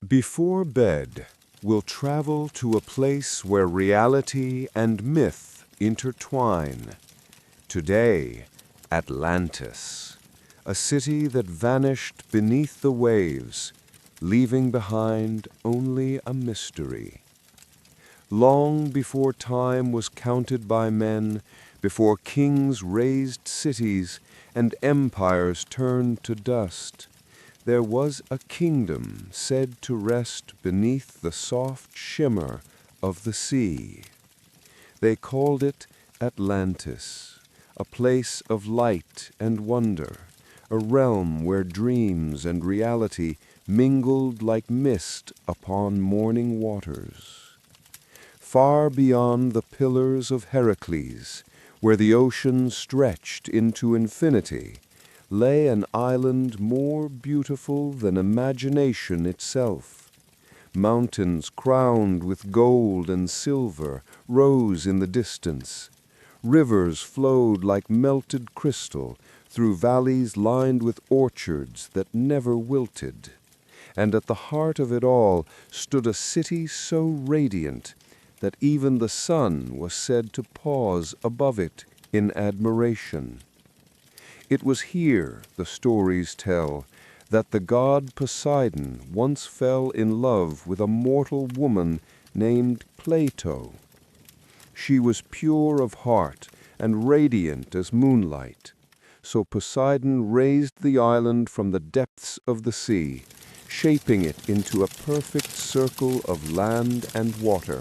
Before bed, we'll travel to a place where reality and myth intertwine. Today, Atlantis, a city that vanished beneath the waves, leaving behind only a mystery. Long before time was counted by men, before kings raised cities and empires turned to dust, there was a kingdom said to rest beneath the soft shimmer of the sea. They called it Atlantis, a place of light and wonder, a realm where dreams and reality mingled like mist upon morning waters. Far beyond the pillars of Heracles, where the ocean stretched into infinity, lay an island more beautiful than imagination itself. Mountains crowned with gold and silver rose in the distance. Rivers flowed like melted crystal through valleys lined with orchards that never wilted. And at the heart of it all stood a city so radiant that even the sun was said to pause above it in admiration. It was here, the stories tell, that the god Poseidon once fell in love with a mortal woman named Plato. She was pure of heart and radiant as moonlight. So Poseidon raised the island from the depths of the sea, shaping it into a perfect circle of land and water,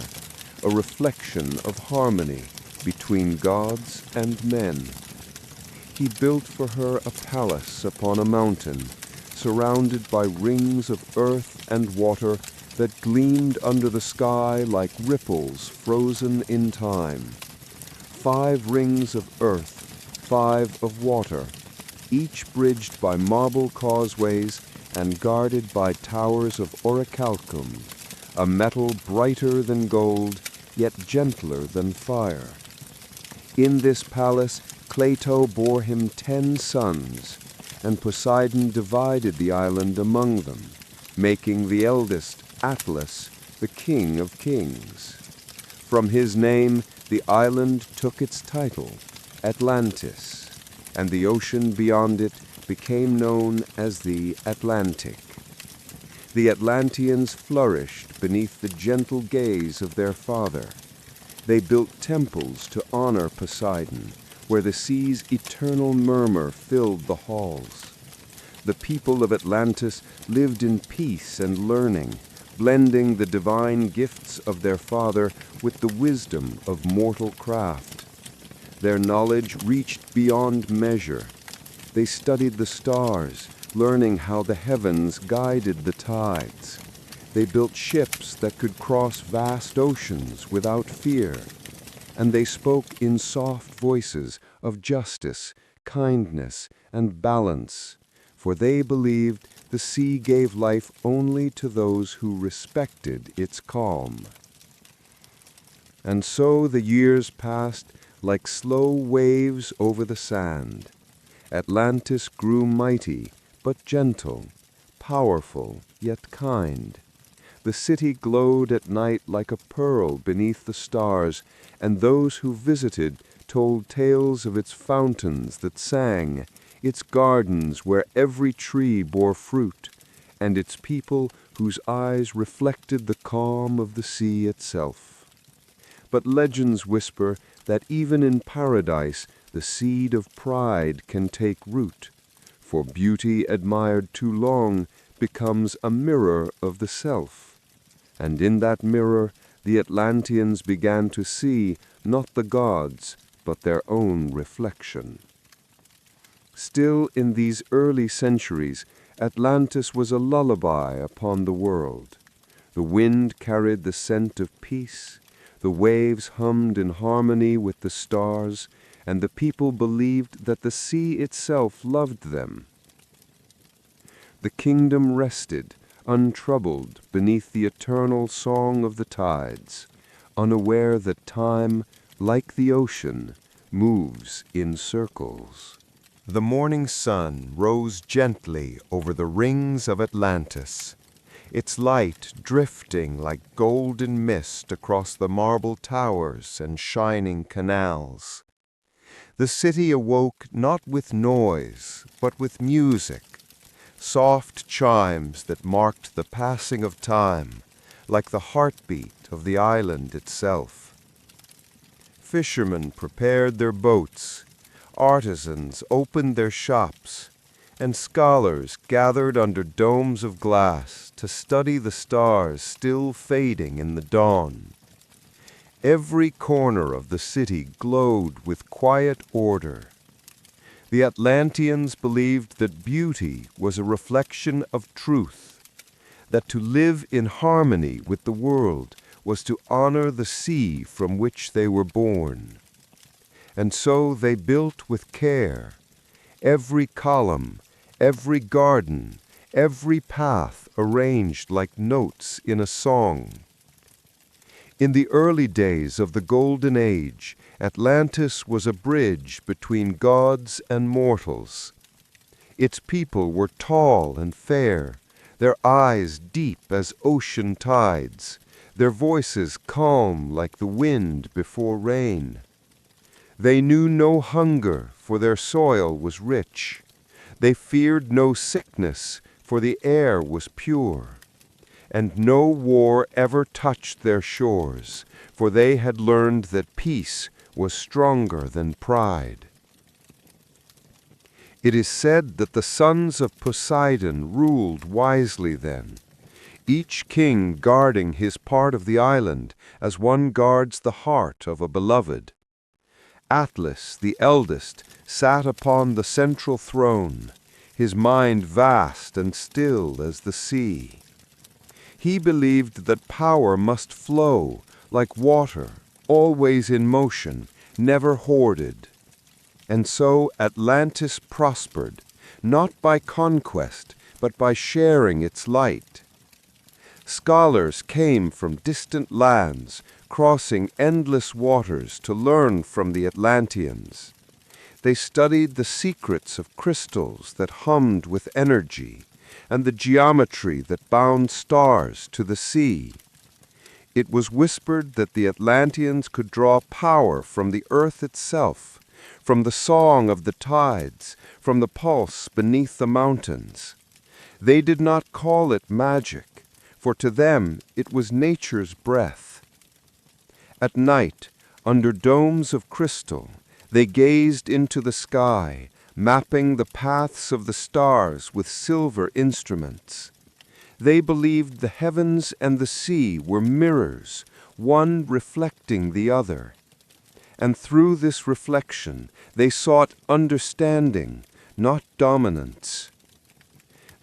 a reflection of harmony between gods and men. He built for her a palace upon a mountain, surrounded by rings of earth and water that gleamed under the sky like ripples frozen in time. 5 rings of earth, 5 of water, each bridged by marble causeways and guarded by towers of orichalcum, a metal brighter than gold, yet gentler than fire. In this palace, Plato bore him 10 sons, and Poseidon divided the island among them, making the eldest, Atlas, the king of kings. From his name, the island took its title, Atlantis, and the ocean beyond it became known as the Atlantic. The Atlanteans flourished beneath the gentle gaze of their father. They built temples to honor Poseidon, where the sea's eternal murmur filled the halls. The people of Atlantis lived in peace and learning, blending the divine gifts of their father with the wisdom of mortal craft. Their knowledge reached beyond measure. They studied the stars, learning how the heavens guided the tides. They built ships that could cross vast oceans without fear. And they spoke in soft voices of justice, kindness, and balance, for they believed the sea gave life only to those who respected its calm. And so the years passed like slow waves over the sand. Atlantis grew mighty, but gentle, powerful, yet kind. The city glowed at night like a pearl beneath the stars, and those who visited told tales of its fountains that sang, its gardens where every tree bore fruit, and its people whose eyes reflected the calm of the sea itself. But legends whisper that even in paradise the seed of pride can take root, for beauty admired too long becomes a mirror of the self. And in that mirror, the Atlanteans began to see not the gods, but their own reflection. Still, in these early centuries, Atlantis was a lullaby upon the world. The wind carried the scent of peace, the waves hummed in harmony with the stars, and the people believed that the sea itself loved them. The kingdom rested, untroubled beneath the eternal song of the tides, unaware that time, like the ocean, moves in circles. The morning sun rose gently over the rings of Atlantis. its light drifting like golden mist across the marble towers and shining canals. The city awoke not with noise, but with music, soft chimes that marked the passing of time, like the heartbeat of the island itself. Fishermen prepared their boats, artisans opened their shops, and scholars gathered under domes of glass to study the stars still fading in the dawn. Every corner of the city glowed with quiet order. The Atlanteans believed that beauty was a reflection of truth, that to live in harmony with the world was to honor the sea from which they were born. And so they built with care. Every column, every garden, every path arranged like notes in a song. In the early days of the Golden Age, Atlantis was a bridge between gods and mortals. Its people were tall and fair, their eyes deep as ocean tides, their voices calm like the wind before rain. They knew no hunger, for their soil was rich. They feared no sickness, for the air was pure. And no war ever touched their shores, for they had learned that peace was stronger than pride. It is said that the sons of Poseidon ruled wisely then, each king guarding his part of the island as one guards the heart of a beloved. Atlas, the eldest, sat upon the central throne, his mind vast and still as the sea. He believed that power must flow like water, always in motion, never hoarded. And so Atlantis prospered, not by conquest, but by sharing its light. Scholars came from distant lands, crossing endless waters to learn from the Atlanteans. They studied the secrets of crystals that hummed with energy, and the geometry that bound stars to the sea. It was whispered that the Atlanteans could draw power from the earth itself, from the song of the tides, from the pulse beneath the mountains. They did not call it magic, for to them it was nature's breath. At night, under domes of crystal, they gazed into the sky, mapping the paths of the stars with silver instruments. They believed the heavens and the sea were mirrors, one reflecting the other. And through this reflection, they sought understanding, not dominance.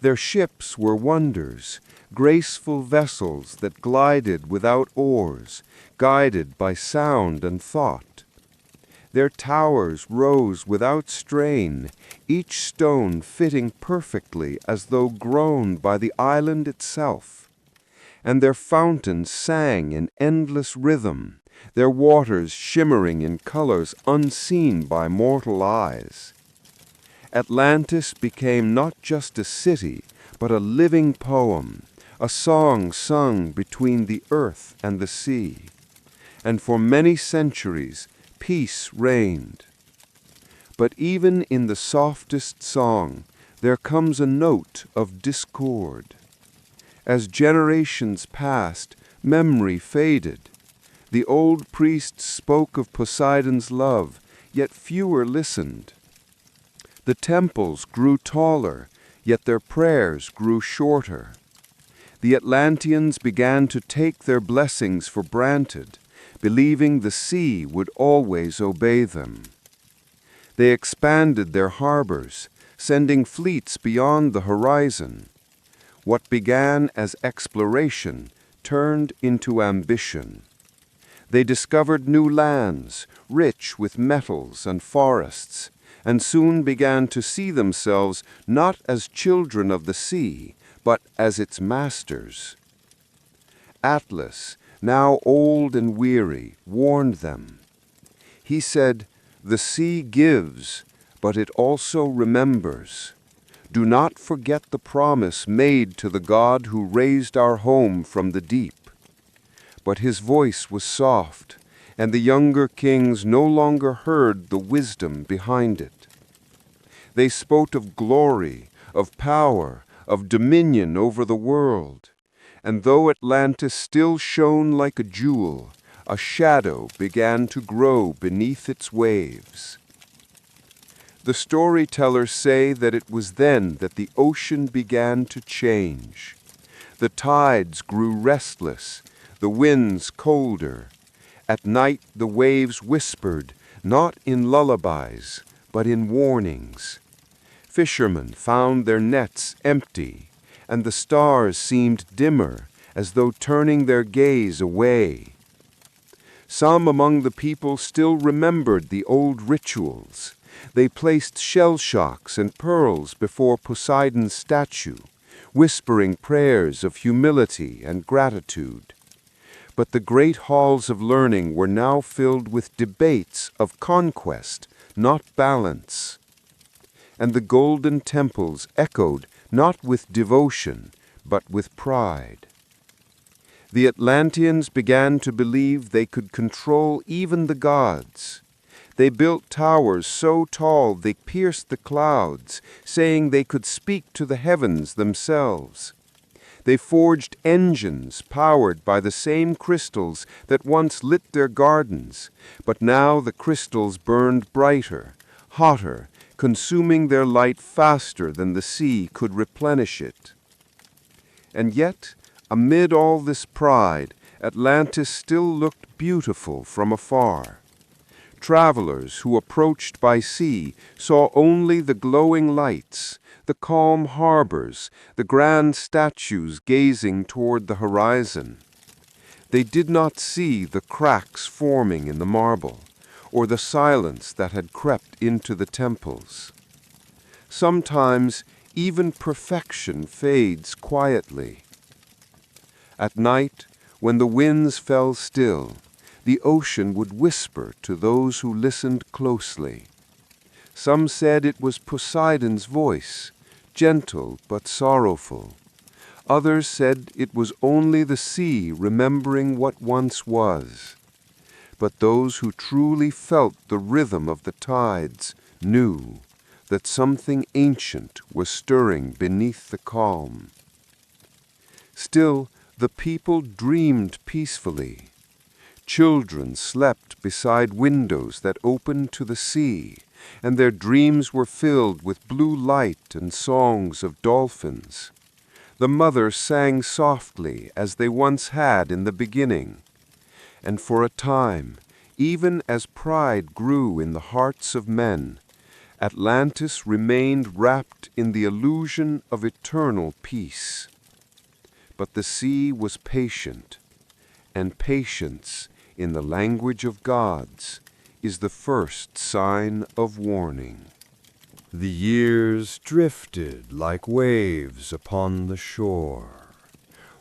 Their ships were wonders, graceful vessels that glided without oars, guided by sound and thought. Their towers rose without strain, each stone fitting perfectly as though grown by the island itself. And their fountains sang in endless rhythm, their waters shimmering in colors unseen by mortal eyes. Atlantis became not just a city, but a living poem, a song sung between the earth and the sea. And for many centuries, peace reigned. But even in the softest song, there comes a note of discord. As generations passed, memory faded. The old priests spoke of Poseidon's love, yet fewer listened. The temples grew taller, yet their prayers grew shorter. The Atlanteans began to take their blessings for granted, believing the sea would always obey them. They expanded their harbors, sending fleets beyond the horizon. What began as exploration turned into ambition. They discovered new lands, rich with metals and forests, and soon began to see themselves not as children of the sea, but as its masters. Atlas, now old and weary, warned them. He said, "The sea gives, but it also remembers. Do not forget the promise made to the God who raised our home from the deep." But his voice was soft, and the younger kings no longer heard the wisdom behind it. They spoke of glory, of power, of dominion over the world. And though Atlantis still shone like a jewel, a shadow began to grow beneath its waves. The storytellers say that it was then that the ocean began to change. The tides grew restless, the winds colder. At night the waves whispered, not in lullabies, but in warnings. Fishermen found their nets empty, and the stars seemed dimmer, as though turning their gaze away. Some among the people still remembered the old rituals. They placed shell shocks and pearls before Poseidon's statue, whispering prayers of humility and gratitude. But the great halls of learning were now filled with debates of conquest, not balance. And the golden temples echoed not with devotion, but with pride. The Atlanteans began to believe they could control even the gods. They built towers so tall they pierced the clouds, saying they could speak to the heavens themselves. They forged engines powered by the same crystals that once lit their gardens, but now the crystals burned brighter, hotter, consuming their light faster than the sea could replenish it. And yet, amid all this pride, Atlantis still looked beautiful from afar. Travelers who approached by sea saw only the glowing lights, the calm harbors, the grand statues gazing toward the horizon. They did not see the cracks forming in the marble, or the silence that had crept into the temples. Sometimes even perfection fades quietly. At night, when the winds fell still, the ocean would whisper to those who listened closely. Some said it was Poseidon's voice, gentle but sorrowful. Others said it was only the sea remembering what once was. But those who truly felt the rhythm of the tides knew that something ancient was stirring beneath the calm. Still, the people dreamed peacefully. Children slept beside windows that opened to the sea, and their dreams were filled with blue light and songs of dolphins. The mothers sang softly as they once had in the beginning. And for a time, even as pride grew in the hearts of men, Atlantis remained wrapped in the illusion of eternal peace. But the sea was patient, and patience, in the language of gods, is the first sign of warning. The years drifted like waves upon the shore,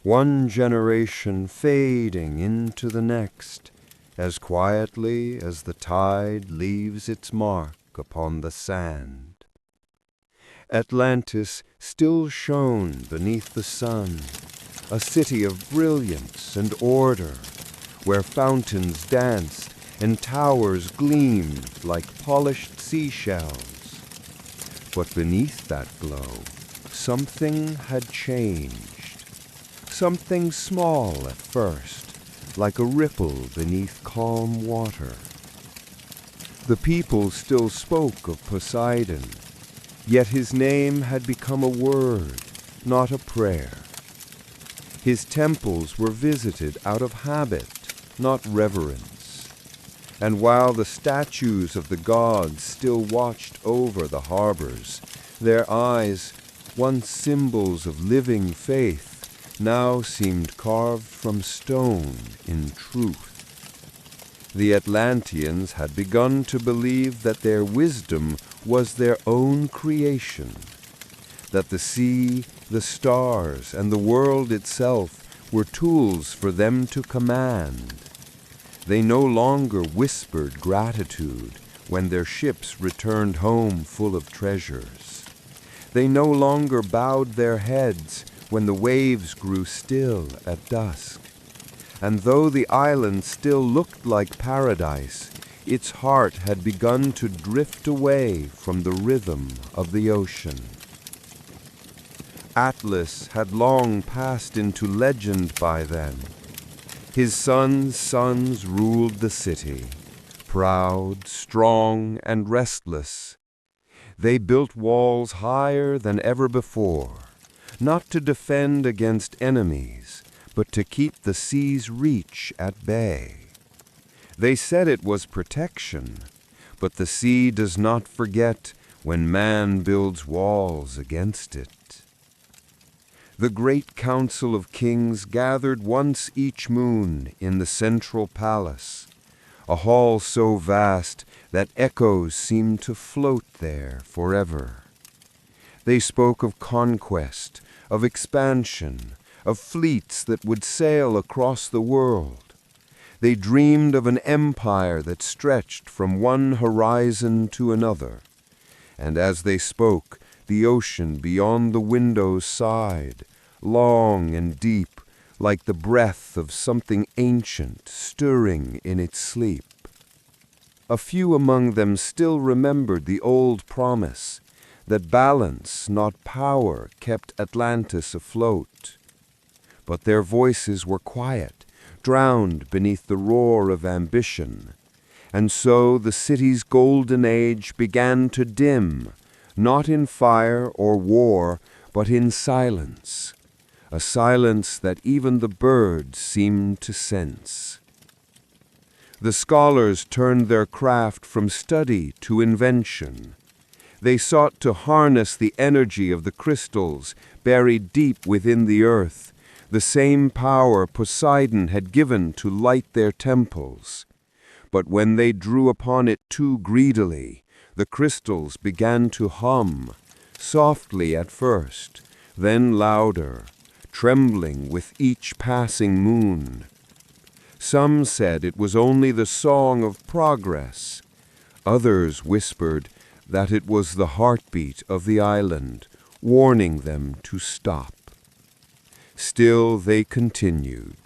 one generation fading into the next, as quietly as the tide leaves its mark upon the sand. Atlantis still shone beneath the sun, a city of brilliance and order, where fountains danced and towers gleamed like polished seashells. But beneath that glow, something had changed. Something small at first, like a ripple beneath calm water. The people still spoke of Poseidon, yet his name had become a word, not a prayer. His temples were visited out of habit, not reverence. And while the statues of the gods still watched over the harbors, their eyes, once symbols of living faith, now seemed carved from stone in truth. The Atlanteans had begun to believe that their wisdom was their own creation, that the sea, the stars, and the world itself were tools for them to command. They no longer whispered gratitude when their ships returned home full of treasures. They no longer bowed their heads when the waves grew still at dusk. And though the island still looked like paradise, its heart had begun to drift away from the rhythm of the ocean. Atlas had long passed into legend by then. His sons' ruled the city, proud, strong, and restless. They built walls higher than ever before, not to defend against enemies, but to keep the sea's reach at bay. They said it was protection, but the sea does not forget when man builds walls against it. The great council of kings gathered once each moon in the central palace, a hall so vast that echoes seemed to float there forever. They spoke of conquest, of expansion, of fleets that would sail across the world. They dreamed of an empire that stretched from one horizon to another. And as they spoke, the ocean beyond the windows sighed, long and deep, like the breath of something ancient stirring in its sleep. A few among them still remembered the old promise that balance, not power, kept Atlantis afloat. But their voices were quiet, drowned beneath the roar of ambition. And so the city's golden age began to dim, not in fire or war, but in silence, a silence that even the birds seemed to sense. The scholars turned their craft from study to invention. They sought to harness the energy of the crystals buried deep within the earth, the same power Poseidon had given to light their temples. But when they drew upon it too greedily, the crystals began to hum, softly at first, then louder, trembling with each passing moon. Some said it was only the song of progress. Others whispered that it was the heartbeat of the island, warning them to stop. Still they continued.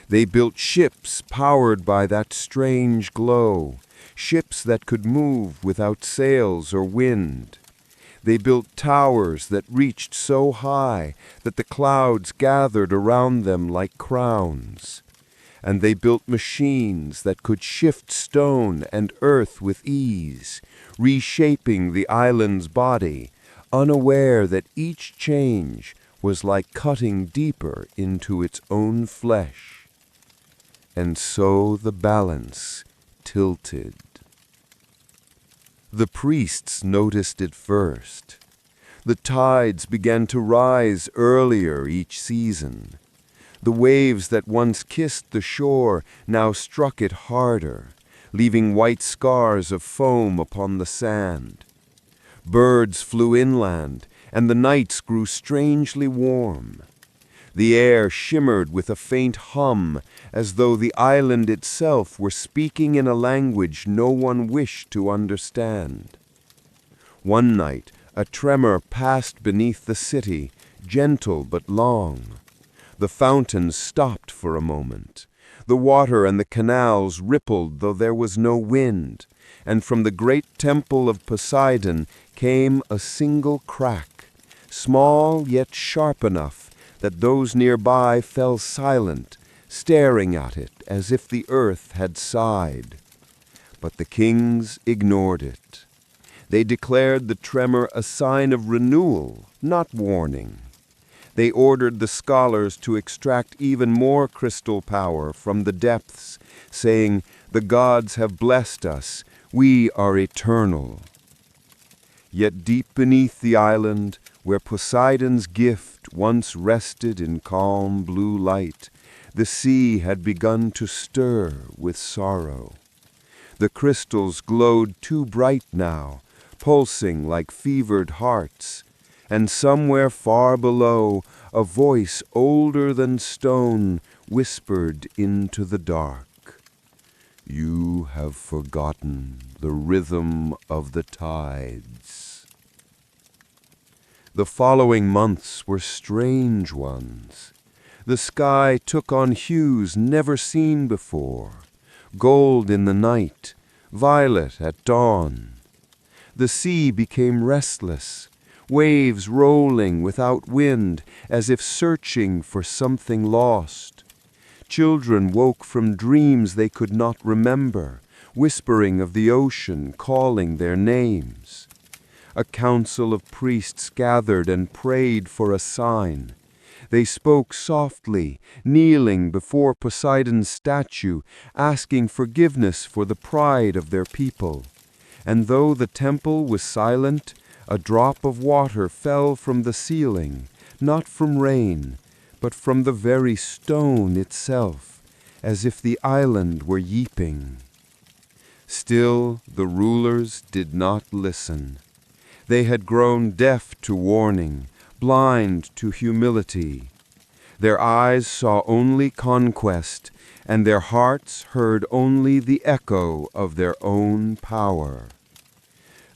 They built ships powered by that strange glow, ships that could move without sails or wind. They built towers that reached so high that the clouds gathered around them like crowns. And they built machines that could shift stone and earth with ease, reshaping the island's body, unaware that each change was like cutting deeper into its own flesh. And so the balance tilted. The priests noticed it first. The tides began to rise earlier each season. The waves that once kissed the shore now struck it harder, leaving white scars of foam upon the sand. Birds flew inland, and the nights grew strangely warm. The air shimmered with a faint hum, as though the island itself were speaking in a language no one wished to understand. One night, a tremor passed beneath the city, gentle but long. The fountains stopped for a moment. The water and the canals rippled though there was no wind, and from the great temple of Poseidon came a single crack, small yet sharp enough that those nearby fell silent, staring at it as if the earth had sighed. But the kings ignored it. They declared the tremor a sign of renewal, not warning. They ordered the scholars to extract even more crystal power from the depths, saying, "The gods have blessed us. We are eternal." Yet deep beneath the island, where Poseidon's gift once rested in calm blue light, the sea had begun to stir with sorrow. The crystals glowed too bright now, pulsing like fevered hearts, and somewhere far below, a voice older than stone whispered into the dark, "You have forgotten the rhythm of the tides." The following months were strange ones. The sky took on hues never seen before, gold in the night, violet at dawn. The sea became restless, waves rolling without wind as if searching for something lost. Children woke from dreams they could not remember, whispering of the ocean, calling their names. A council of priests gathered and prayed for a sign. They spoke softly, kneeling before Poseidon's statue, asking forgiveness for the pride of their people. And though the temple was silent, a drop of water fell from the ceiling, not from rain, but from the very stone itself, as if the island were weeping. Still the rulers did not listen. They had grown deaf to warning, blind to humility. Their eyes saw only conquest, and their hearts heard only the echo of their own power.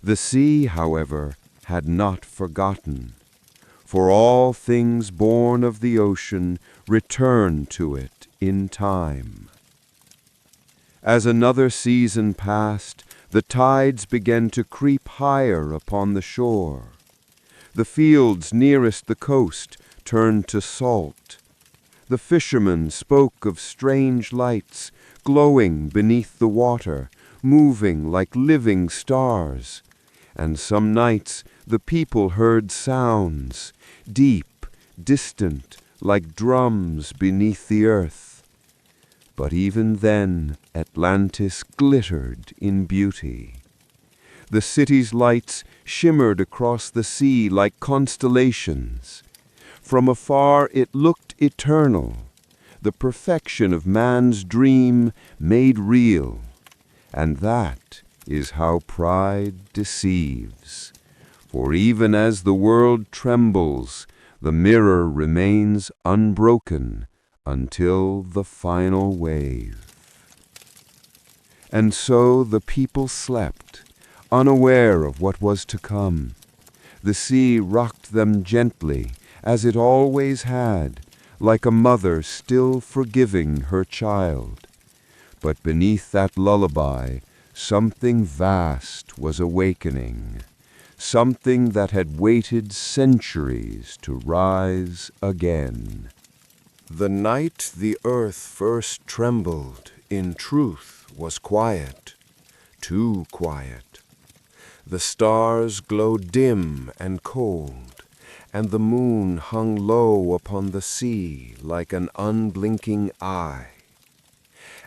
The sea, however, had not forgotten, for all things born of the ocean return to it in time. As another season passed, the tides began to creep higher upon the shore. The fields nearest the coast turned to salt. The fishermen spoke of strange lights glowing beneath the water, moving like living stars. And some nights the people heard sounds, deep, distant, like drums beneath the earth. But even then Atlantis glittered in beauty. The city's lights shimmered across the sea like constellations. From afar it looked eternal, the perfection of man's dream made real. And that is how pride deceives. For even as the world trembles, the mirror remains unbroken until the final wave. And so the people slept, unaware of what was to come. The sea rocked them gently, as it always had, like a mother still forgiving her child. But beneath that lullaby, something vast was awakening, something that had waited centuries to rise again. The night the earth first trembled, in truth, was quiet, too quiet. The stars glowed dim and cold, and the moon hung low upon the sea like an unblinking eye.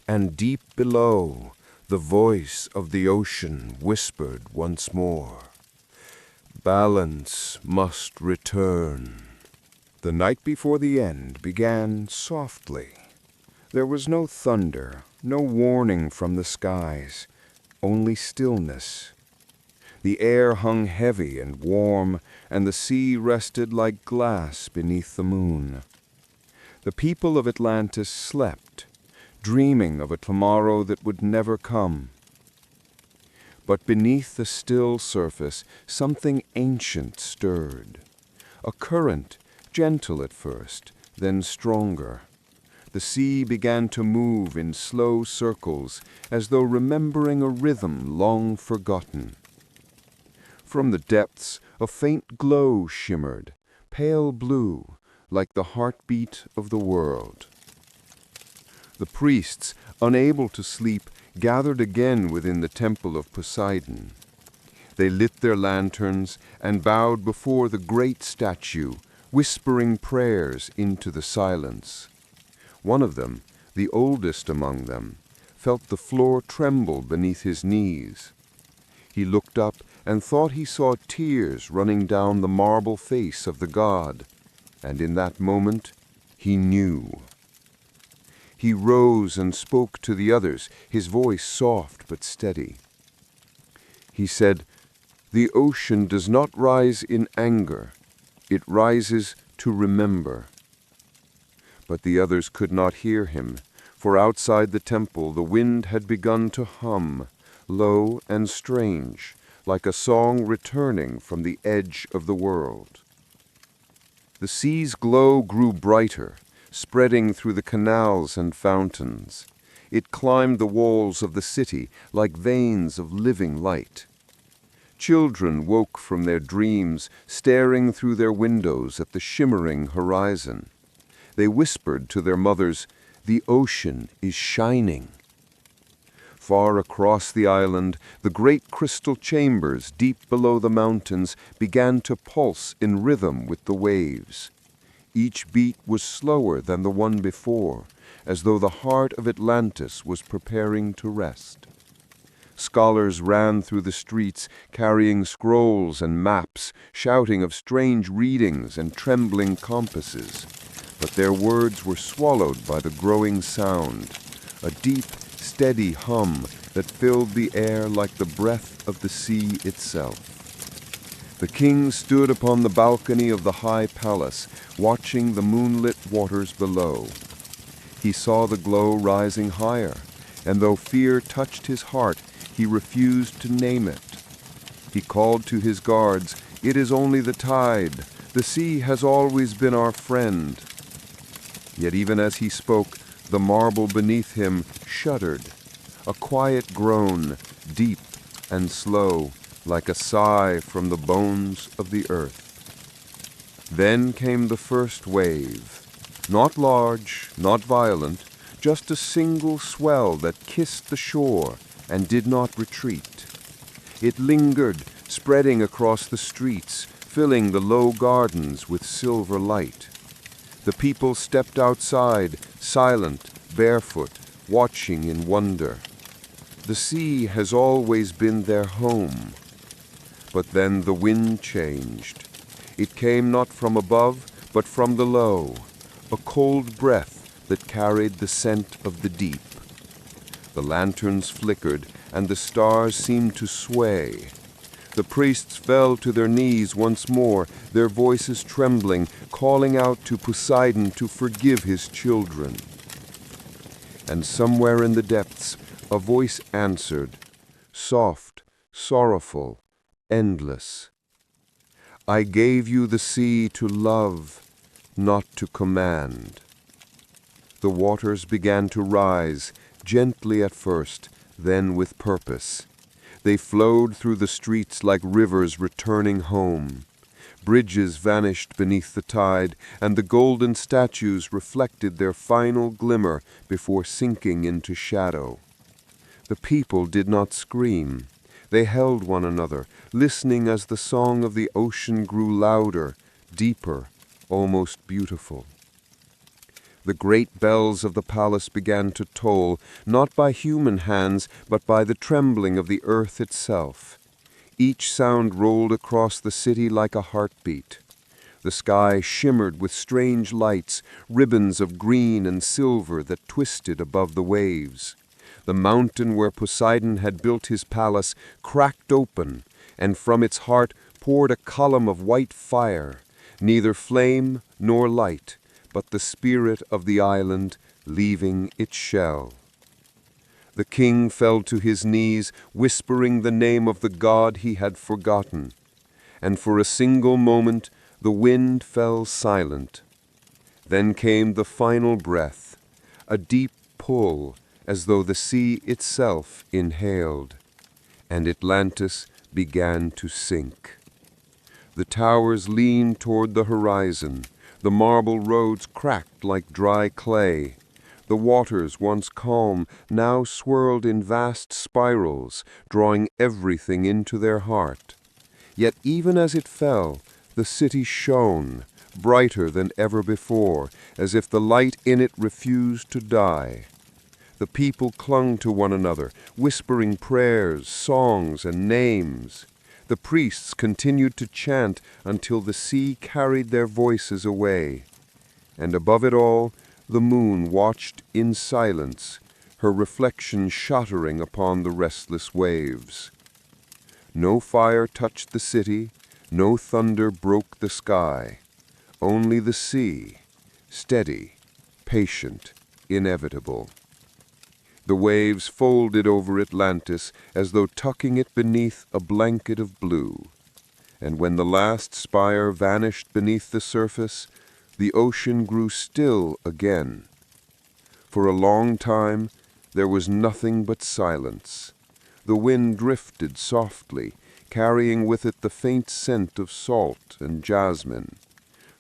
And deep below, the voice of the ocean whispered once more, "Balance must return." The night before the end began softly. There was no thunder, no warning from the skies, only stillness. The air hung heavy and warm, and the sea rested like glass beneath the moon. The people of Atlantis slept, dreaming of a tomorrow that would never come. But beneath the still surface, something ancient stirred. A current, gentle at first, then stronger. The sea began to move in slow circles, as though remembering a rhythm long forgotten. From the depths, a faint glow shimmered, pale blue, like the heartbeat of the world. The priests, unable to sleep, gathered again within the temple of Poseidon. They lit their lanterns and bowed before the great statue, whispering prayers into the silence. One of them, the oldest among them, felt the floor tremble beneath his knees. He looked up and thought he saw tears running down the marble face of the god, and in that moment he knew. He rose and spoke to the others, his voice soft but steady. He said, "The ocean does not rise in anger. It rises to remember." But the others could not hear him, for outside the temple the wind had begun to hum, low and strange, like a song returning from the edge of the world. The sea's glow grew brighter, spreading through the canals and fountains. It climbed the walls of the city like veins of living light. Children woke from their dreams, staring through their windows at the shimmering horizon. They whispered to their mothers, "The ocean is shining." Far across the island, the great crystal chambers deep below the mountains began to pulse in rhythm with the waves. Each beat was slower than the one before, as though the heart of Atlantis was preparing to rest. Scholars ran through the streets carrying scrolls and maps, shouting of strange readings and trembling compasses. But their words were swallowed by the growing sound, a deep, steady hum that filled the air like the breath of the sea itself. The king stood upon the balcony of the high palace, watching the moonlit waters below. He saw the glow rising higher, and though fear touched his heart, he refused to name it. He called to his guards, "It is only the tide. The sea has always been our friend." Yet even as he spoke, the marble beneath him shuddered, a quiet groan, deep and slow, like a sigh from the bones of the earth. Then came the first wave, not large, not violent, just a single swell that kissed the shore and did not retreat. It lingered, spreading across the streets, filling the low gardens with silver light. The people stepped outside, silent, barefoot, watching in wonder. The sea has always been their home. But then the wind changed. It came not from above, but from the low, a cold breath that carried the scent of the deep. The lanterns flickered, and the stars seemed to sway. The priests fell to their knees once more, their voices trembling, calling out to Poseidon to forgive his children. And somewhere in the depths, a voice answered, soft, sorrowful, endless. "I gave you the sea to love, not to command." The waters began to rise, gently at first, then with purpose. They flowed through the streets like rivers returning home. Bridges vanished beneath the tide, and the golden statues reflected their final glimmer before sinking into shadow. The people did not scream. They held one another, listening as the song of the ocean grew louder, deeper, almost beautiful. The great bells of the palace began to toll, not by human hands, but by the trembling of the earth itself. Each sound rolled across the city like a heartbeat. The sky shimmered with strange lights, ribbons of green and silver that twisted above the waves. The mountain where Poseidon had built his palace cracked open, and from its heart poured a column of white fire, neither flame nor light, but the spirit of the island leaving its shell. The king fell to his knees, whispering the name of the god he had forgotten, and for a single moment the wind fell silent. Then came the final breath, a deep pull, as though the sea itself inhaled, and Atlantis began to sink. The towers leaned toward the horizon. The marble roads cracked like dry clay. The waters, once calm, now swirled in vast spirals, drawing everything into their heart. Yet even as it fell, the city shone, brighter than ever before, as if the light in it refused to die. The people clung to one another, whispering prayers, songs, and names. The priests continued to chant until the sea carried their voices away. And above it all, the moon watched in silence, her reflection shuddering upon the restless waves. No fire touched the city, no thunder broke the sky. Only the sea, steady, patient, inevitable. The waves folded over Atlantis as though tucking it beneath a blanket of blue. And when the last spire vanished beneath the surface, the ocean grew still again. For a long time there was nothing but silence. The wind drifted softly, carrying with it the faint scent of salt and jasmine.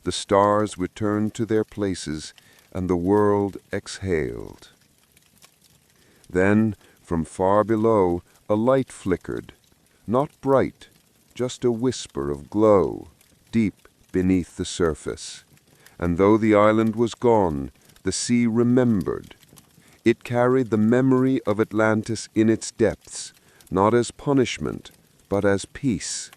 The stars returned to their places, and the world exhaled. Then, from far below, a light flickered, not bright, just a whisper of glow, deep beneath the surface. And though the island was gone, the sea remembered. It carried the memory of Atlantis in its depths, not as punishment, but as peace.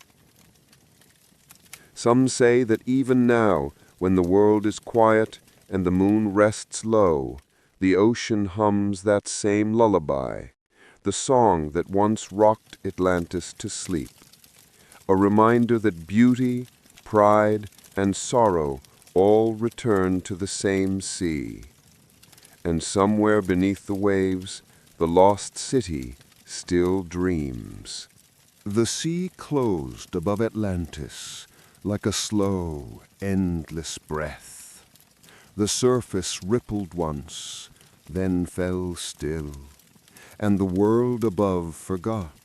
Some say that even now, when the world is quiet and the moon rests low, the ocean hums that same lullaby, the song that once rocked Atlantis to sleep. A reminder that beauty, pride, and sorrow all return to the same sea. And somewhere beneath the waves, the lost city still dreams. The sea closed above Atlantis like a slow, endless breath. The surface rippled once, then fell still, and the world above forgot,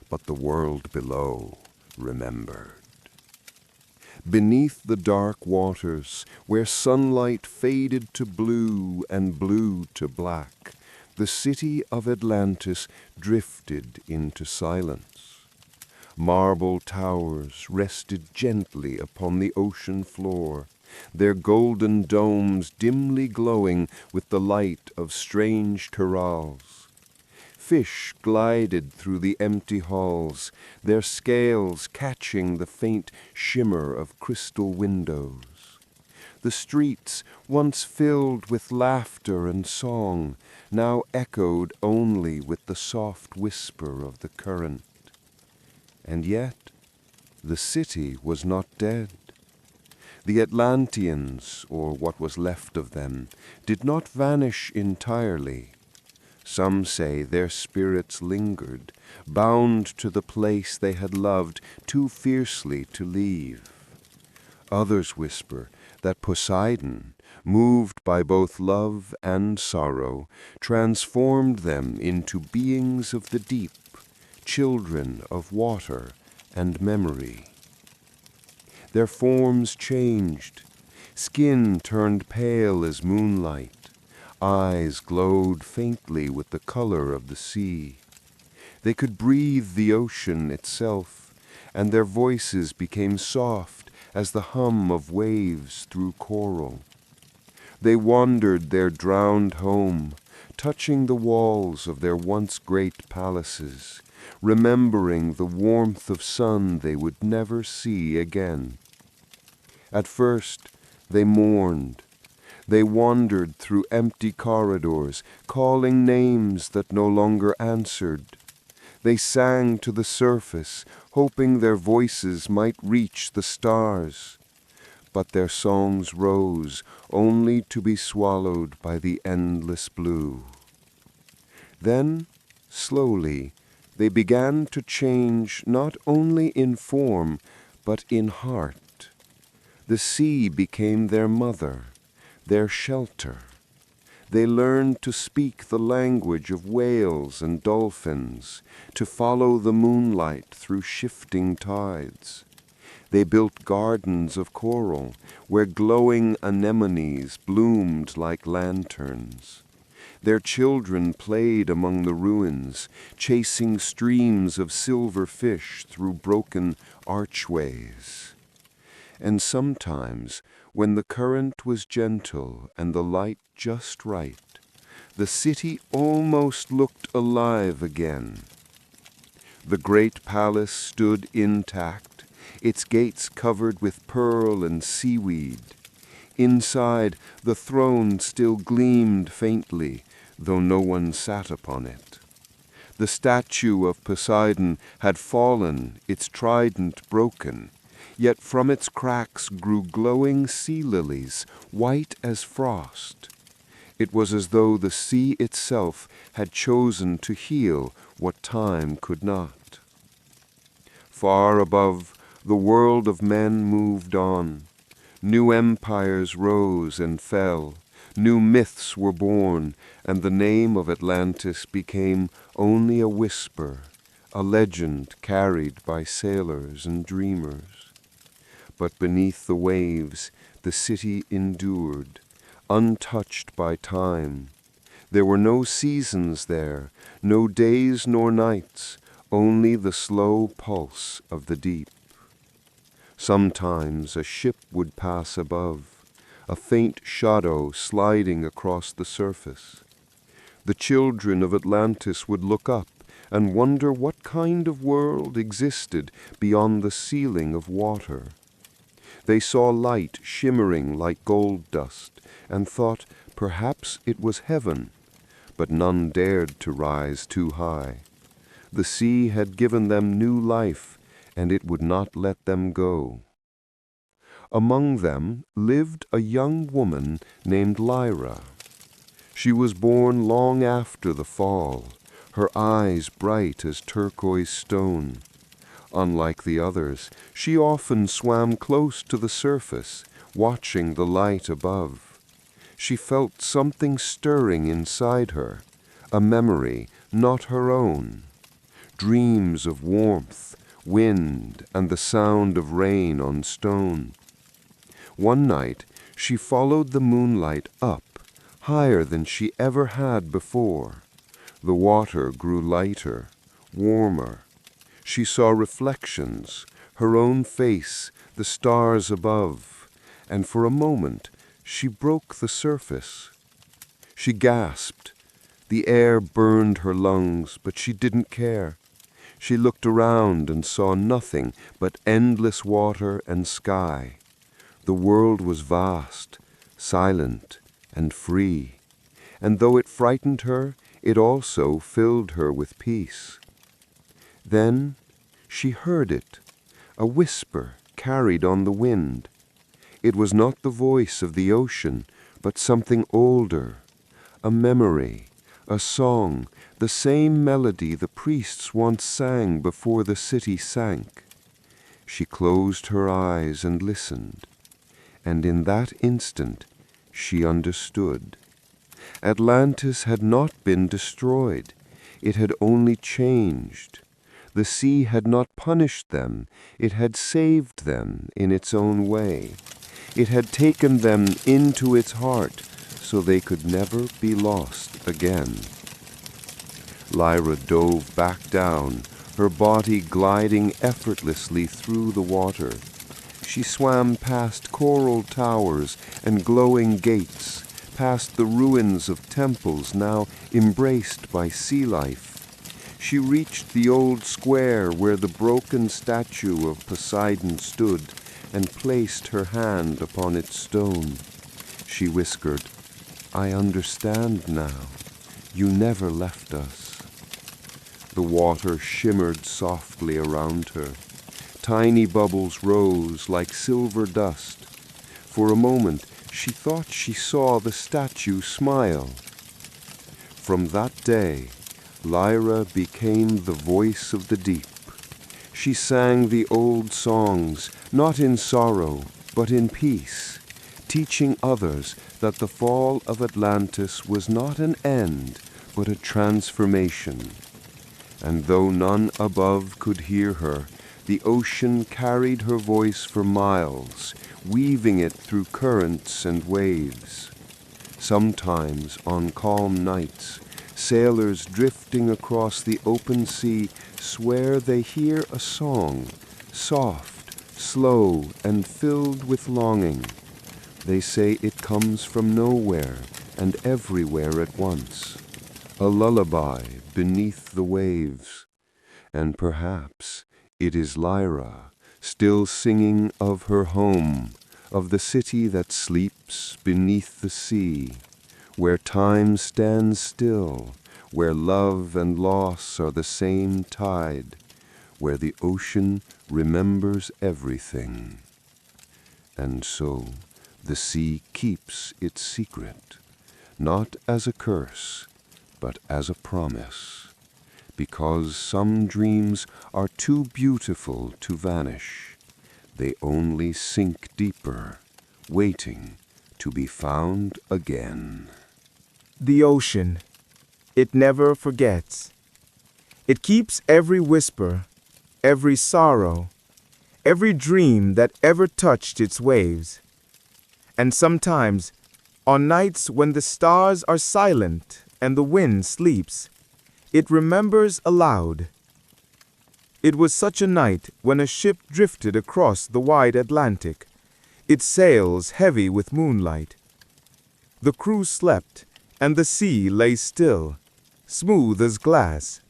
but the world below remembered. Beneath the dark waters, where sunlight faded to blue and blue to black, the city of Atlantis drifted into silence. Marble towers rested gently upon the ocean floor, their golden domes dimly glowing with the light of strange corals. Fish glided through the empty halls, their scales catching the faint shimmer of crystal windows. The streets, once filled with laughter and song, now echoed only with the soft whisper of the current. And yet, the city was not dead. The Atlanteans, or what was left of them, did not vanish entirely. Some say their spirits lingered, bound to the place they had loved too fiercely to leave. Others whisper that Poseidon, moved by both love and sorrow, transformed them into beings of the deep, children of water and memory. Their forms changed, skin turned pale as moonlight, eyes glowed faintly with the color of the sea. They could breathe the ocean itself, and their voices became soft as the hum of waves through coral. They wandered their drowned home, touching the walls of their once great palaces, remembering the warmth of sun they would never see again. At first, they mourned. They wandered through empty corridors, calling names that no longer answered. They sang to the surface, hoping their voices might reach the stars. But their songs rose, only to be swallowed by the endless blue. Then, slowly, they began to change not only in form, but in heart. The sea became their mother, their shelter. They learned to speak the language of whales and dolphins, to follow the moonlight through shifting tides. They built gardens of coral, where glowing anemones bloomed like lanterns. Their children played among the ruins, chasing streams of silver fish through broken archways. And sometimes, when the current was gentle and the light just right, the city almost looked alive again. The great palace stood intact, its gates covered with pearl and seaweed. Inside, the throne still gleamed faintly, though no one sat upon it. The statue of Poseidon had fallen, its trident broken, yet from its cracks grew glowing sea lilies, white as frost. It was as though the sea itself had chosen to heal what time could not. Far above, The world of men moved on. New empires rose and fell. New myths were born, and the name of Atlantis became only a whisper, a legend carried by sailors and dreamers. But beneath the waves, the city endured, untouched by time. There were no seasons there, no days nor nights, only the slow pulse of the deep. Sometimes a ship would pass above, a faint shadow sliding across the surface. The children of Atlantis would look up and wonder what kind of world existed beyond the ceiling of water. They saw light shimmering like gold dust and thought perhaps it was heaven, but none dared to rise too high. The sea had given them new life, and it would not let them go. Among them lived a young woman named Lyra. She was born long after the fall, her eyes bright as turquoise stone. Unlike the others, she often swam close to the surface, watching the light above. She felt something stirring inside her, a memory not her own. Dreams of warmth, wind, and the sound of rain on stone. One night, she followed the moonlight up, higher than she ever had before. The water grew lighter, warmer. She saw reflections, her own face, the stars above, and for a moment she broke the surface. She gasped. The air burned her lungs, but she didn't care. She looked around and saw nothing but endless water and sky. The world was vast, silent, and free, and though it frightened her, it also filled her with peace. Then she heard it, a whisper carried on the wind. It was not the voice of the ocean, but something older, a memory, a song, the same melody the priests once sang before the city sank. She closed her eyes and listened, and in that instant she understood. Atlantis had not been destroyed, it had only changed. The sea had not punished them, it had saved them in its own way. It had taken them into its heart so they could never be lost again. Lyra dove back down, her body gliding effortlessly through the water. She swam past coral towers and glowing gates, past the ruins of temples now embraced by sea life. She reached the old square where the broken statue of Poseidon stood and placed her hand upon its stone. She whispered, "I understand now. You never left us." The water shimmered softly around her. Tiny bubbles rose like silver dust. For a moment, she thought she saw the statue smile. From that day, Lyra became the voice of the deep. She sang the old songs, not in sorrow, but in peace, teaching others that the fall of Atlantis was not an end, but a transformation. And though none above could hear her, the ocean carried her voice for miles, weaving it through currents and waves. Sometimes, on calm nights, sailors drifting across the open sea swear they hear a song, soft, slow, and filled with longing. They say it comes from nowhere and everywhere at once, a lullaby beneath the waves. And perhaps it is Lyra, still singing of her home, of the city that sleeps beneath the sea, where time stands still, where love and loss are the same tide, where the ocean remembers everything. And so the sea keeps its secret, not as a curse, but as a promise, because some dreams are too beautiful to vanish, they only sink deeper, waiting to be found again. The ocean, it never forgets. It keeps every whisper, every sorrow, every dream that ever touched its waves. And sometimes, on nights when the stars are silent and the wind sleeps, it remembers aloud. It was such a night when a ship drifted across the wide Atlantic, its sails heavy with moonlight. The crew slept, and the sea lay still, smooth as glass.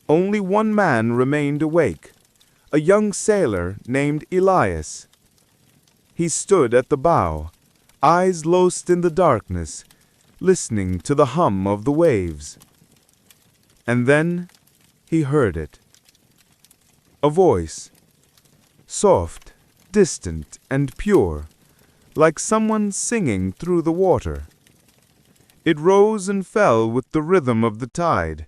Only one man remained awake, a young sailor named Elias. He stood at the bow, eyes lost in the darkness, listening to the hum of the waves. And then he heard it. A voice, soft, distant, and pure, like someone singing through the water. It rose and fell with the rhythm of the tide,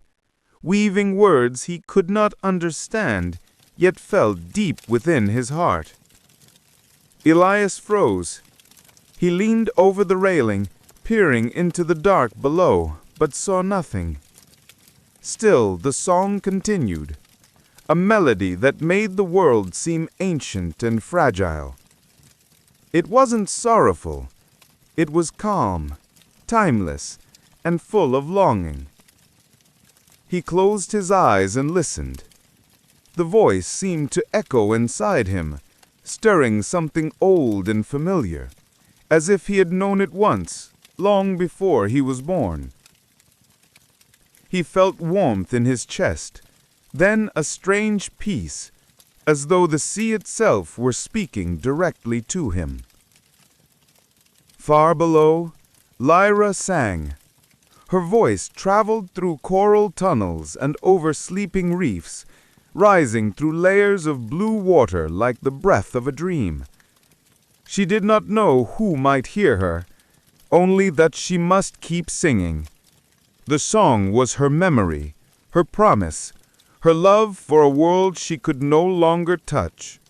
weaving words he could not understand, yet felt deep within his heart. Elias froze. He leaned over the railing, peering into the dark below, but saw nothing. Still the song continued, a melody that made the world seem ancient and fragile. It wasn't sorrowful. It was calm, timeless, and full of longing. He closed his eyes and listened. The voice seemed to echo inside him, stirring something old and familiar, as if he had known it once, long before he was born. He felt warmth in his chest, then a strange peace, as though the sea itself were speaking directly to him. Far below, Lyra sang. Her voice traveled through coral tunnels and over sleeping reefs, rising through layers of blue water like the breath of a dream. She did not know who might hear her, only that she must keep singing. The song was her memory, her promise, her love for a world she could no longer touch.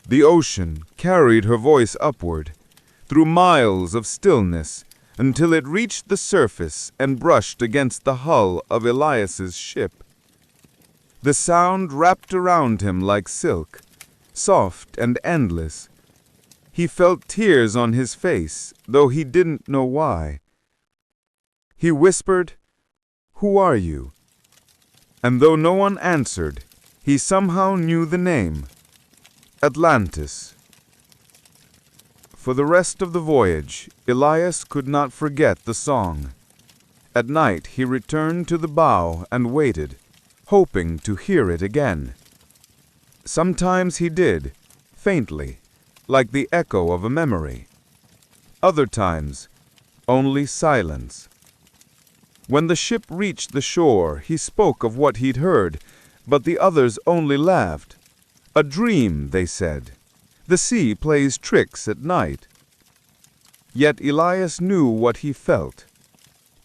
The ocean carried her voice upward, through miles of stillness, until it reached the surface and brushed against the hull of Elias's ship. The sound wrapped around him like silk, soft and endless. He felt tears on his face, though he didn't know why. He whispered, "Who are you?" And though no one answered, he somehow knew the name, Atlantis. For the rest of the voyage, Elias could not forget the song. At night he returned to the bow and waited, hoping to hear it again. Sometimes he did, faintly, like the echo of a memory. Other times, only silence. When the ship reached the shore, he spoke of what he'd heard, but the others only laughed. A dream, they said. The sea plays tricks at night. Yet Elias knew what he felt.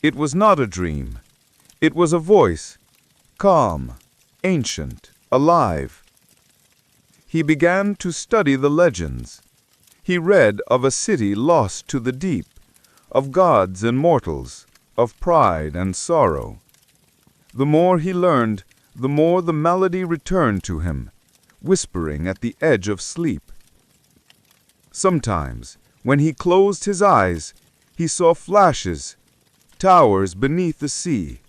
It was not a dream. It was a voice, calm, ancient, alive. He began to study the legends. He read of a city lost to the deep, of gods and mortals, of pride and sorrow. The more he learned, the more the melody returned to him, whispering at the edge of sleep. Sometimes, when he closed his eyes, he saw flashes, towers beneath the sea,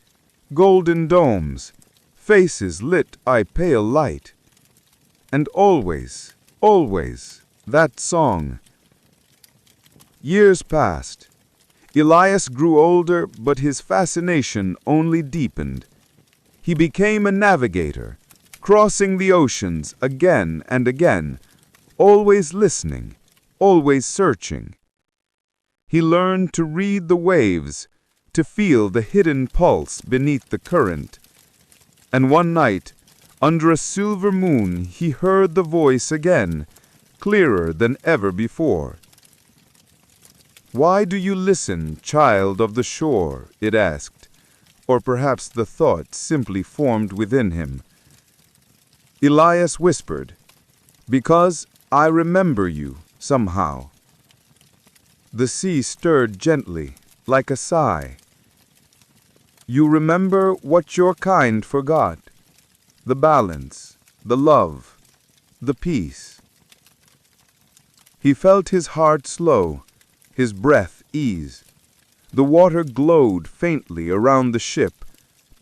golden domes, faces lit by pale light. And always, always, that song. Years passed. Elias grew older, but his fascination only deepened. He became a navigator, crossing the oceans again and again, always listening, always searching. He learned to read the waves, to feel the hidden pulse beneath the current. And one night, under a silver moon, he heard the voice again, clearer than ever before. "Why do you listen, child of the shore?" it asked, or perhaps the thought simply formed within him. Elias whispered, Because I remember you, somehow. The sea stirred gently, like a sigh. You remember what your kind forgot, the balance, the love, the peace. He felt his heart slow, his breath ease. The water glowed faintly around the ship,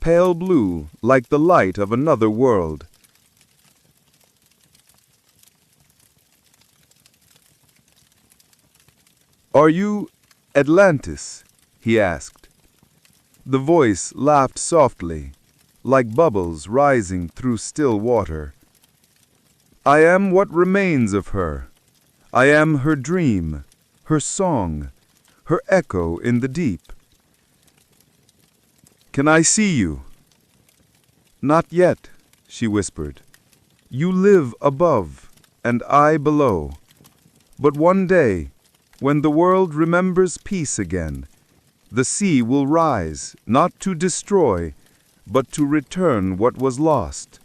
pale blue like the light of another world. "Are you Atlantis?" he asked. The voice laughed softly, like bubbles rising through still water. "I am what remains of her. I am her dream, her song, her echo in the deep." "Can I see you?" "Not yet," she whispered. "You live above, and I below. But one day, when the world remembers peace again, the sea will rise, not to destroy, but to return what was lost."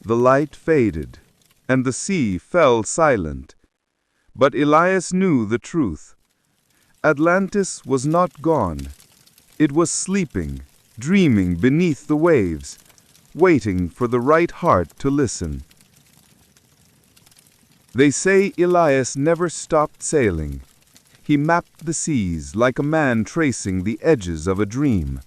The light faded, and the sea fell silent. But Elias knew the truth. Atlantis was not gone. It was sleeping, dreaming beneath the waves, waiting for the right heart to listen. They say Elias never stopped sailing. He mapped the seas like a man tracing the edges of a dream.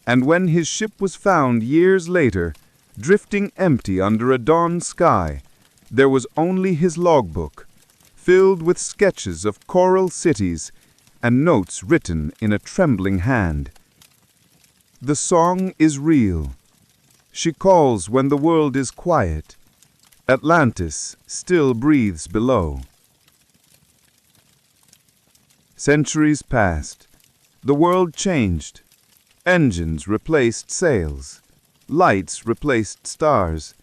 And when his ship was found years later, drifting empty under a dawn sky, there was only his logbook, filled with sketches of coral cities and notes written in a trembling hand. The song is real. She calls when the world is quiet. Atlantis still breathes below. Centuries passed. The world changed. Engines replaced sails. Lights replaced stars.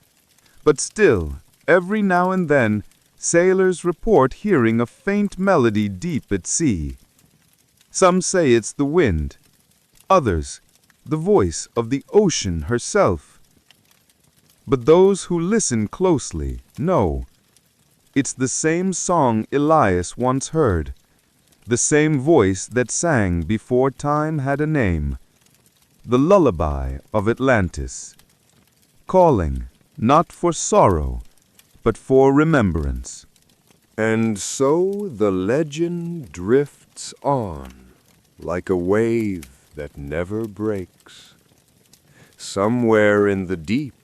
But still, every now and then, sailors report hearing a faint melody deep at sea. Some say it's the wind. Others, the voice of the ocean herself. But those who listen closely know it's the same song Elias once heard, the same voice that sang before time had a name, the lullaby of Atlantis, calling not for sorrow, but for remembrance. And so the legend drifts on, like a wave that never breaks. Somewhere in the deep,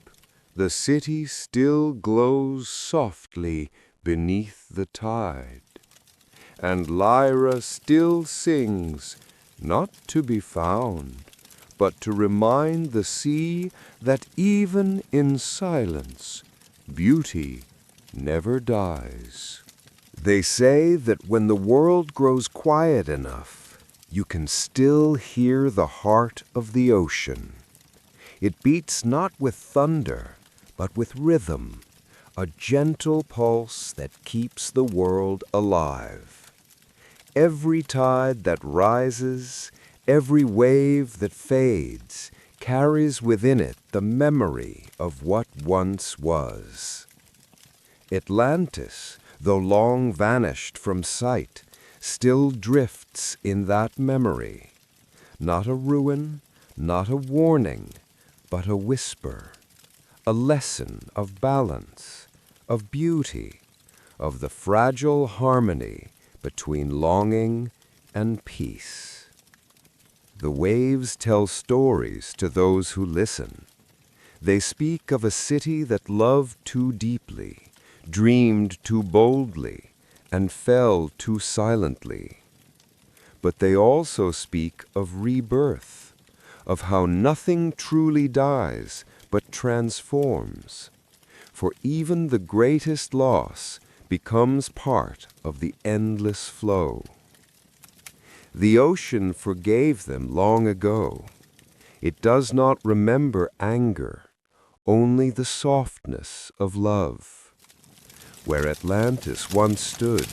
the city still glows softly beneath the tide, and Lyra still sings, not to be found, but to remind the sea that even in silence, beauty never dies. They say that when the world grows quiet enough, you can still hear the heart of the ocean. It beats not with thunder, but with rhythm, a gentle pulse that keeps the world alive. Every tide that rises, every wave that fades, carries within it the memory of what once was. Atlantis, though long vanished from sight, still drifts in that memory. Not a ruin, not a warning, but a whisper, a lesson of balance, of beauty, of the fragile harmony between longing and peace. The waves tell stories to those who listen. They speak of a city that loved too deeply, dreamed too boldly, and fell too silently. But they also speak of rebirth, of how nothing truly dies but transforms. For even the greatest loss becomes part of the endless flow. The ocean forgave them long ago. It does not remember anger, only the softness of love. Where Atlantis once stood,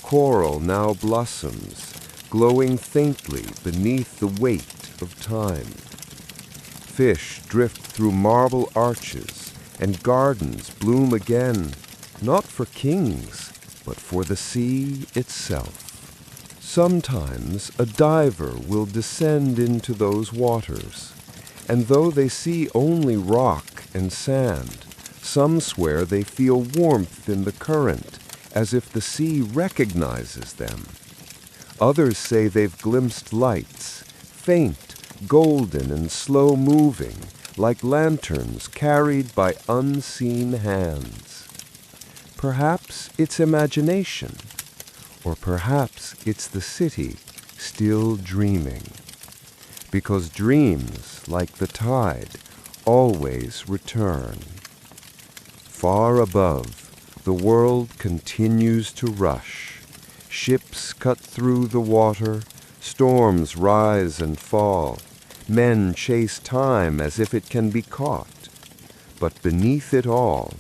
coral now blossoms, glowing faintly beneath the weight of time. Fish drift through marble arches, and gardens bloom again, not for kings, but for the sea itself. Sometimes a diver will descend into those waters, and though they see only rock and sand, some swear they feel warmth in the current, as if the sea recognizes them. Others say they've glimpsed lights, faint, golden and slow-moving, like lanterns carried by unseen hands. Perhaps it's imagination, or perhaps it's the city still dreaming. Because dreams, like the tide, always return. Far above, the world continues to rush. Ships cut through the water, storms rise and fall. Men chase time as if it can be caught. But beneath it all,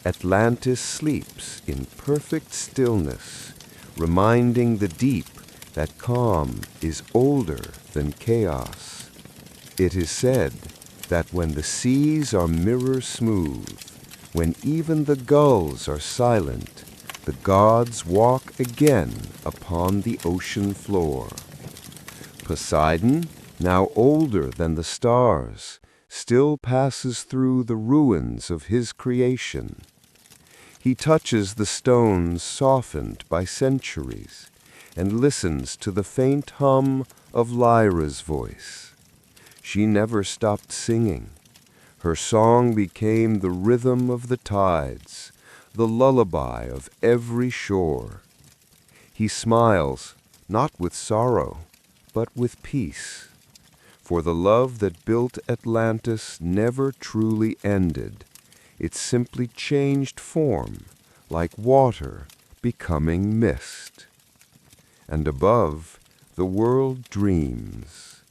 Atlantis sleeps in perfect stillness, reminding the deep that calm is older than chaos. It is said that when the seas are mirror smooth, when even the gulls are silent, the gods walk again upon the ocean floor. Poseidon, now older than the stars, still passes through the ruins of his creation. He touches the stones softened by centuries and listens to the faint hum of Lyra's voice. She never stopped singing. Her song became the rhythm of the tides, the lullaby of every shore. He smiles, not with sorrow, but with peace. For the love that built Atlantis never truly ended. It simply changed form, like water becoming mist. And above, the world dreams.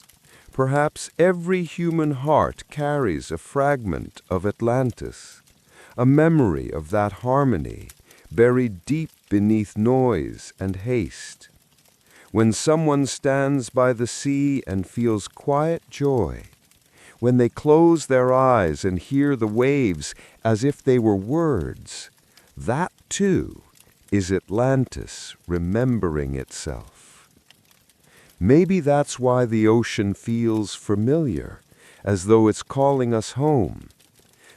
Perhaps every human heart carries a fragment of Atlantis, a memory of that harmony buried deep beneath noise and haste. When someone stands by the sea and feels quiet joy, when they close their eyes and hear the waves as if they were words, that too is Atlantis remembering itself. Maybe that's why the ocean feels familiar, as though it's calling us home,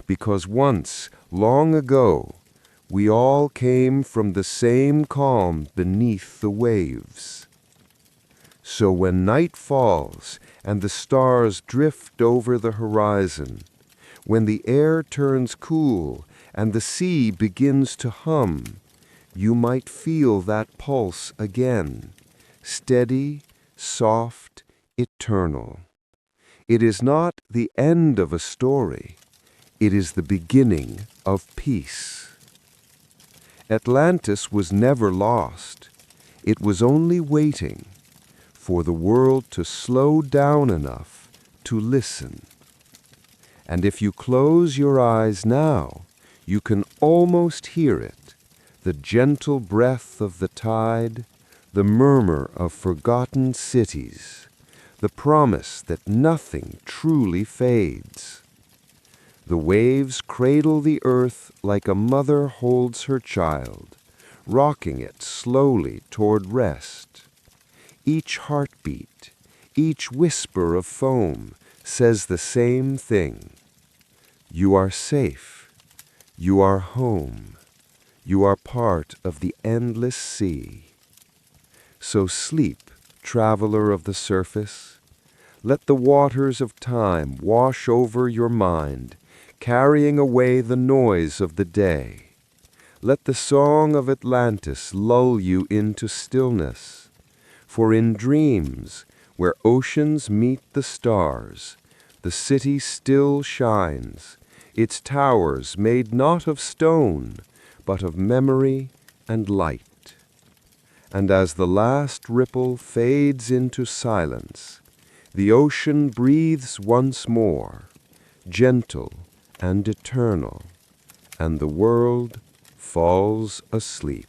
because once, long ago, we all came from the same calm beneath the waves. So when night falls and the stars drift over the horizon, when the air turns cool and the sea begins to hum, you might feel that pulse again, steady, soft, eternal. It is not the end of a story. It is the beginning of peace. Atlantis was never lost. It was only waiting for the world to slow down enough to listen. And if you close your eyes now, you can almost hear it, the gentle breath of the tide, the murmur of forgotten cities, the promise that nothing truly fades. The waves cradle the earth like a mother holds her child, rocking it slowly toward rest. Each heartbeat, each whisper of foam says the same thing. You are safe. You are home. You are part of the endless sea. So sleep, traveler of the surface. Let the waters of time wash over your mind, carrying away the noise of the day. Let the song of Atlantis lull you into stillness. For in dreams, where oceans meet the stars, the city still shines, its towers made not of stone, but of memory and light. And as the last ripple fades into silence, the ocean breathes once more, gentle and eternal, and the world falls asleep.